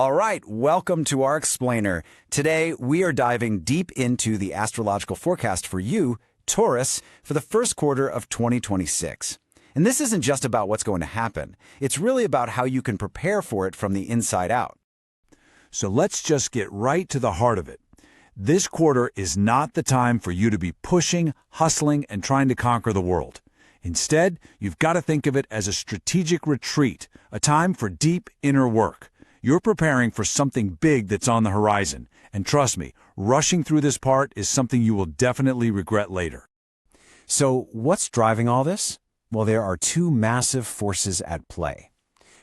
All right, welcome to our explainer. Today, we are diving deep into the astrological forecast for you, Taurus, for the first quarter of 2026. And this isn't just about what's going to happen. It's really about how you can prepare for it from the inside out. So let's just get right to the heart of it. This quarter is not the time for you to be pushing, hustling, and trying to conquer the world. Instead, you've got to think of it as a strategic retreat, a time for deep inner work. You're preparing for something big that's on the horizon. And trust me, rushing through this part is something you will definitely regret later. So what's driving all this? Well, there are two massive forces at play.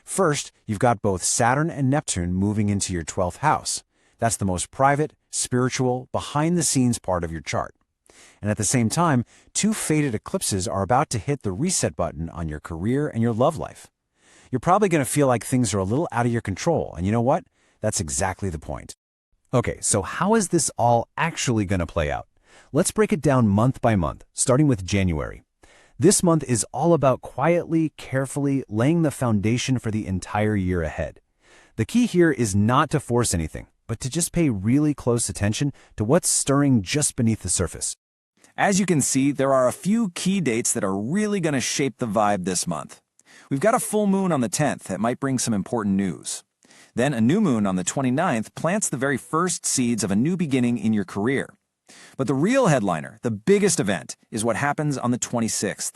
First, you've got both Saturn and Neptune moving into your 12th house. That's the most private, spiritual, behind-the-scenes part of your chart. And at the same time, two fated eclipses are about to hit the reset button on your career and your love life. You're probably going to feel like things are a little out of your control, and you know what? That's exactly the point. Okay, so how is this all actually going to play out? Let's break it down month by month, starting with January. This month is all about quietly, carefully laying the foundation for the entire year ahead. The key here is not to force anything, but to just pay really close attention to what's stirring just beneath the surface. As you can see, there are a few key dates that are really going to shape the vibe this month. We've got a full moon on the 10th that might bring some important news. Then a new moon on the 29th plants the very first seeds of a new beginning in your career. But the real headliner, the biggest event, is what happens on the 26th.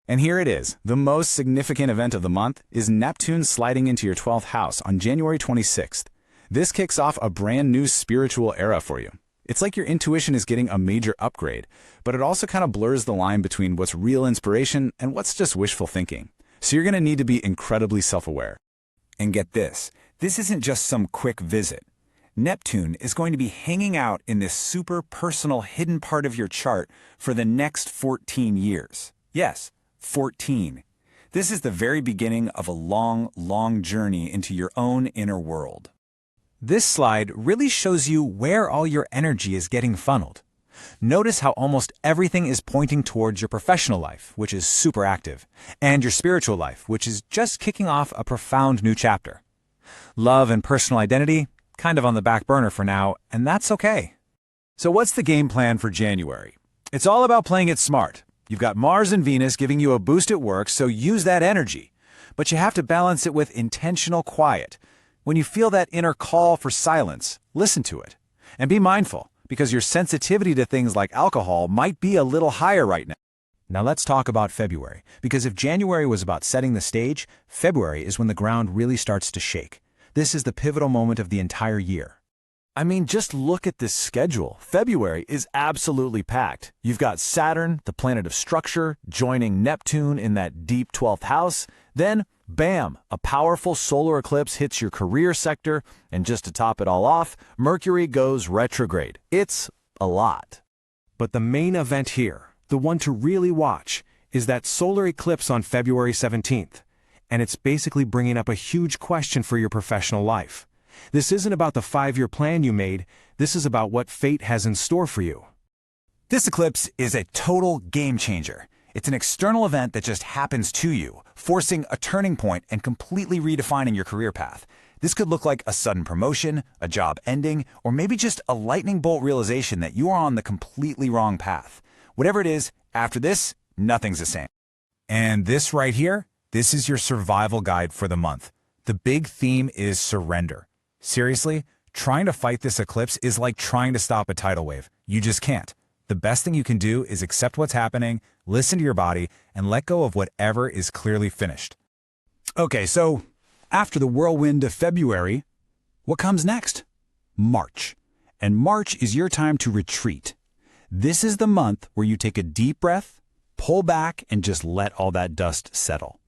And here it is. The most significant event of the month is Neptune sliding into your 12th house on January 26th. This kicks off a brand new spiritual era for you. It's like your intuition is getting a major upgrade, but it also kind of blurs the line between what's real inspiration and what's just wishful thinking. So you're going to need to be incredibly self-aware. And get this isn't just some quick visit. Neptune is going to be hanging out in this super personal hidden part of your chart for the next 14 years. Yes, 14. This is the very beginning of a long, long journey into your own inner world. This slide really shows you where all your energy is getting funneled. Notice how almost everything is pointing towards your professional life, which is super active, and your spiritual life, which is just kicking off a profound new chapter. Love and personal identity, kind of on the back burner for now, and that's okay. So what's the game plan for January? It's all about playing it smart. You've got Mars and Venus giving you a boost at work, so use that energy. But you have to balance it with intentional quiet. When you feel that inner call for silence, listen to it. And be mindful, because your sensitivity to things like alcohol might be a little higher right now. Now let's talk about February, because if January was about setting the stage, February is when the ground really starts to shake. This is the pivotal moment of the entire year. I mean, just look at this schedule. February is absolutely packed. You've got Saturn, the planet of structure, joining Neptune in that deep 12th house. Then, bam, a powerful solar eclipse hits your career sector, and just to top it all off, Mercury goes retrograde. It's a lot. But the main event here, the one to really watch, is that solar eclipse on February 17th. And it's basically bringing up a huge question for your professional life. This isn't about the 5-year plan you made. This is about what fate has in store for you. This eclipse is a total game changer. It's an external event that just happens to you, forcing a turning point and completely redefining your career path. This could look like a sudden promotion, a job ending, or maybe just a lightning bolt realization that you are on the completely wrong path. Whatever it is, after this, nothing's the same. And this right here, this is your survival guide for the month. The big theme is surrender. Seriously, trying to fight this eclipse is like trying to stop a tidal wave. You just can't. The best thing you can do is accept what's happening, listen to your body, and let go of whatever is clearly finished. Okay, so after the whirlwind of February, what comes next? March. And March is your time to retreat. This is the month where you take a deep breath, pull back, and just let all that dust settle.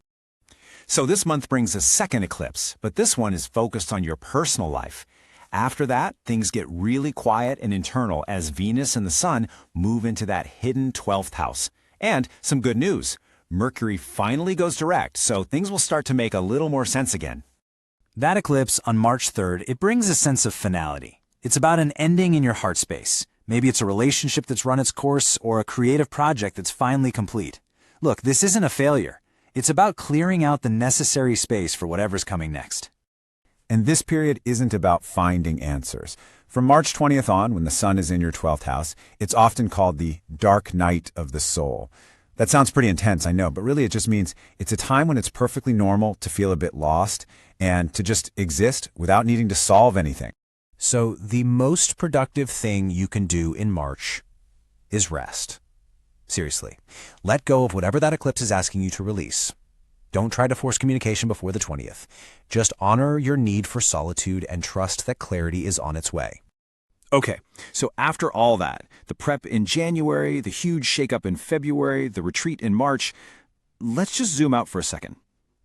So this month brings a second eclipse, but this one is focused on your personal life. After that, things get really quiet and internal as Venus and the Sun move into that hidden 12th house. And some good news, Mercury finally goes direct, so things will start to make a little more sense again. That eclipse on March 3rd, it brings a sense of finality. It's about an ending in your heart space. Maybe it's a relationship that's run its course or a creative project that's finally complete. Look, this isn't a failure. It's about clearing out the necessary space for whatever's coming next. And this period isn't about finding answers. From March 20th on, when the sun is in your 12th house, it's often called the dark night of the soul. That sounds pretty intense, I know, but really it just means it's a time when it's perfectly normal to feel a bit lost and to just exist without needing to solve anything. So the most productive thing you can do in March is rest. Seriously, let go of whatever that eclipse is asking you to release. Don't try to force communication before the 20th. Just honor your need for solitude and trust that clarity is on its way. Okay, so after all that, the prep in January, the huge shakeup in February, the retreat in March, let's just zoom out for a second.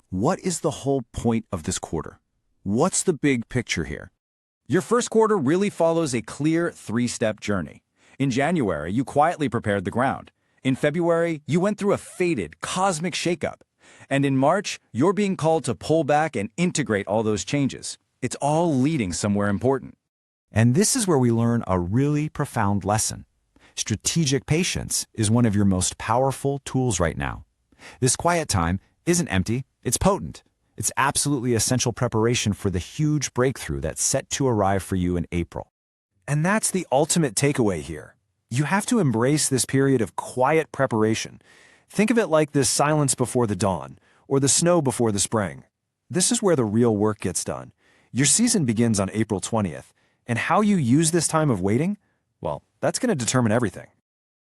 What is the whole point of this quarter? What's the big picture here? Your first quarter really follows a clear three-step journey. In January, you quietly prepared the ground. In February, you went through a fated, cosmic shakeup. And in March, you're being called to pull back and integrate all those changes. It's all leading somewhere important. And this is where we learn a really profound lesson. Strategic patience is one of your most powerful tools right now. This quiet time isn't empty, it's potent. It's absolutely essential preparation for the huge breakthrough that's set to arrive for you in April. And that's the ultimate takeaway here. You have to embrace this period of quiet preparation. Think of it like the silence before the dawn, or the snow before the spring. This is where the real work gets done. Your season begins on April 20th, and how you use this time of waiting, well, that's going to determine everything.